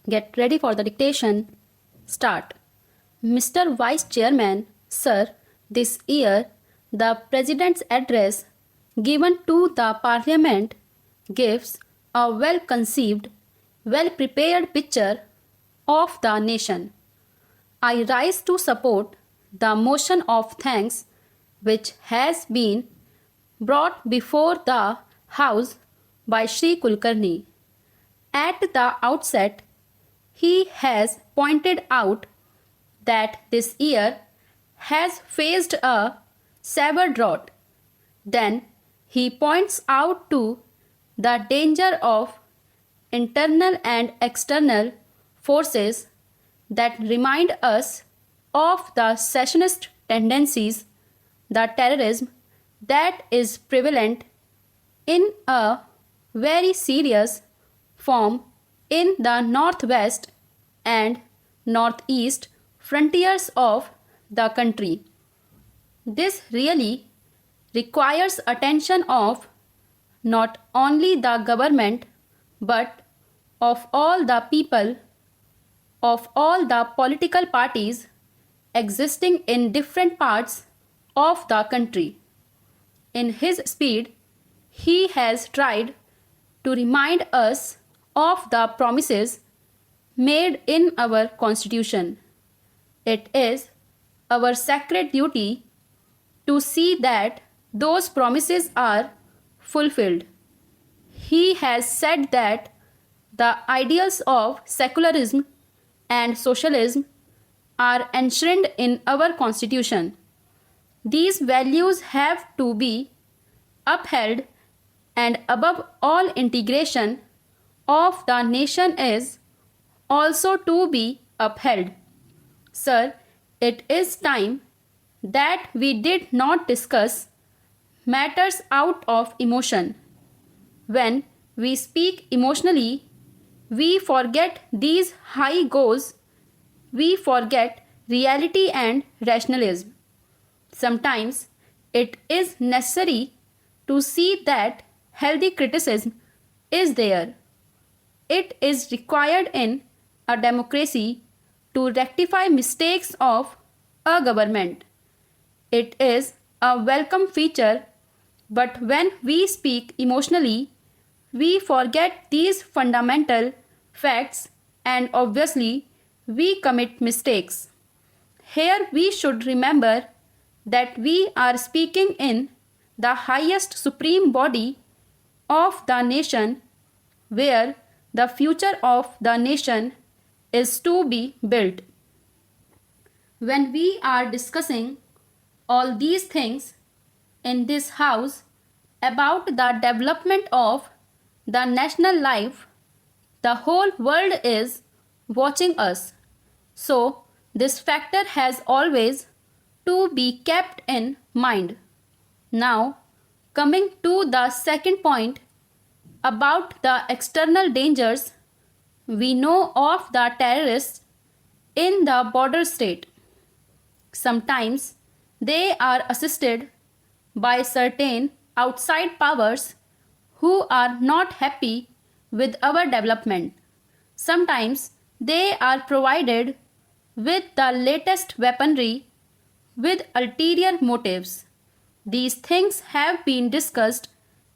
Get ready for the dictation. Start. Mr. Vice Chairman, Sir, this year the President's address given to the Parliament gives a well conceived, well prepared picture of the nation. I rise to support the motion of thanks which has been brought before the House by Shri Kulkarni. At the outset, he has pointed out that this year has faced a severe drought. Then he points out to the danger of internal and external forces that remind us of the secessionist tendencies, the terrorism that is prevalent in a very serious form in the northwest and northeast frontiers of the country. This really requires attention of not only the government but of all the people, of all the political parties existing in different parts of the country. In his speech, he has tried to remind us of the promises made in our Constitution. It is our sacred duty to see that those promises are fulfilled. He has said that the ideals of secularism and socialism are enshrined in our Constitution. These values have to be upheld, and above all, integration of the nation is also to be upheld. Sir, it is time that we did not discuss matters out of emotion. When we speak emotionally, we forget these high goals, we forget reality and rationalism. Sometimes it is necessary to see that healthy criticism is there. It is required in a democracy to rectify mistakes of a government. It is a welcome feature, but when we speak emotionally, we forget these fundamental facts and obviously we commit mistakes. Here we should remember that we are speaking in the highest supreme body of the nation, where the future of the nation is to be built. When we are discussing all these things in this house about the development of the national life, the whole world is watching us. So, this factor has always to be kept in mind. Now, coming to the second point about the external dangers, we know of the terrorists in the border state. Sometimes they are assisted by certain outside powers who are not happy with our development. Sometimes they are provided with the latest weaponry with ulterior motives. These things have been discussed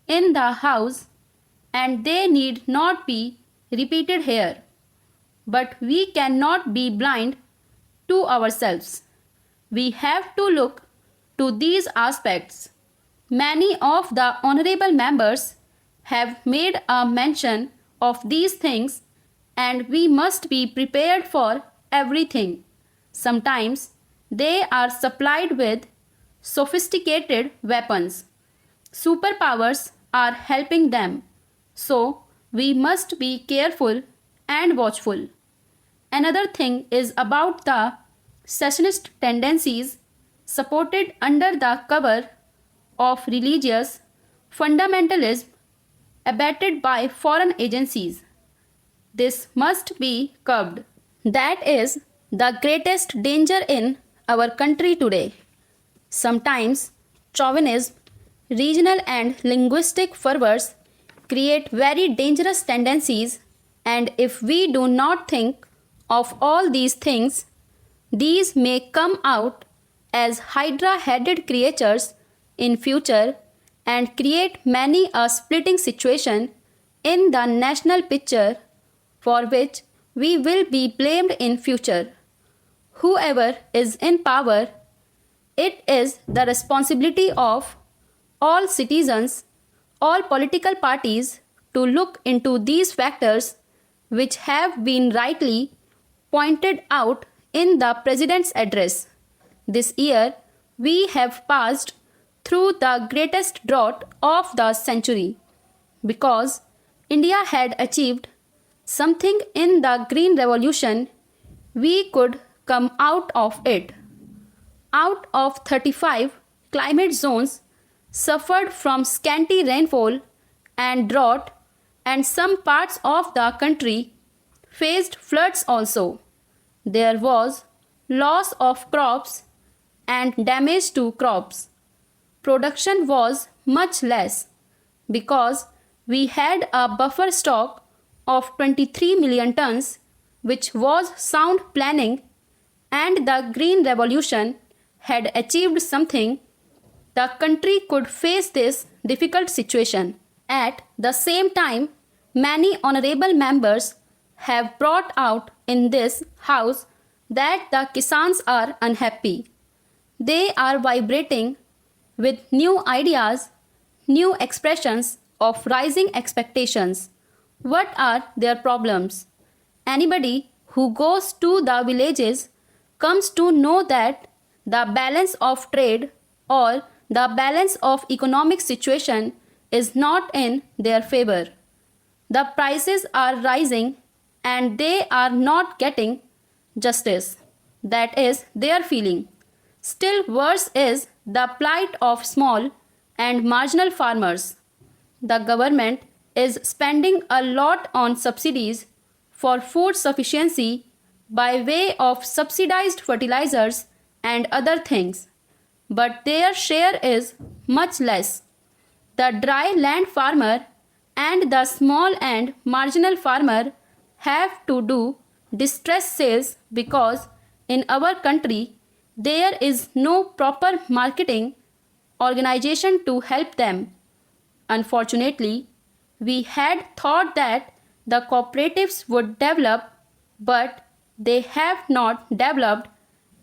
in the House and they need not be repeated here. But we cannot be blind to ourselves. We have to look to these aspects. Many of the honorable members have made a mention of these things, and we must be prepared for everything. Sometimes they are supplied with sophisticated weapons. Superpowers are helping them, so we must be careful and watchful. Another thing is about the secessionist tendencies supported under the cover of religious fundamentalism abetted by foreign agencies. This must be curbed. That is the greatest danger in our country today. Sometimes chauvinism, regional and linguistic fervors create very dangerous tendencies And if we do not think of all these things, these may come out as hydra-headed creatures in future and create many a splitting situation in the national picture for which we will be blamed in future. Whoever is in power, it is the responsibility of all citizens, all political parties to look into these factors which have been rightly pointed out in the President's address. This year, we have passed through the greatest drought of the century because India had achieved something in the Green Revolution. We could come out of it. Out of 35 climate zones suffered from scanty rainfall and drought, and some parts of the country faced floods also. There was loss of crops and damage to crops. Production was much less because we had a buffer stock of 23 million tons, which was sound planning, and the Green Revolution had achieved something. The country could face this difficult situation. At the same time, many honorable members have brought out in this house that the Kisans are unhappy. They are vibrating with new ideas, new expressions of rising expectations. What are their problems? Anybody who goes to the villages comes to know that the balance of trade or the balance of economic situation is not in their favor. The prices are rising and they are not getting justice. That is their feeling. Still worse is the plight of small and marginal farmers. The government is spending a lot on subsidies for food sufficiency by way of subsidized fertilizers and other things, but their share is much less. The dry land farmer and the small and marginal farmer have to do distress sales because in our country there is no proper marketing organization to help them. Unfortunately, we had thought that the cooperatives would develop, but they have not developed,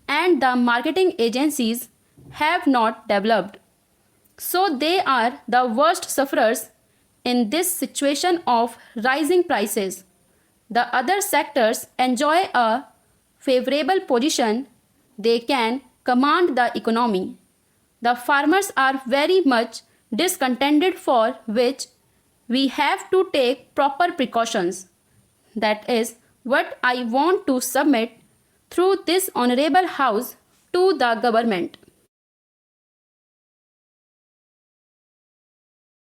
and the marketing agencies have not developed. So they are the worst sufferers in this situation of rising prices. The other sectors enjoy a favorable position. They can command the economy. The farmers are very much discontented, for which we have to take proper precautions. That is what I want to submit through this honorable house to the government.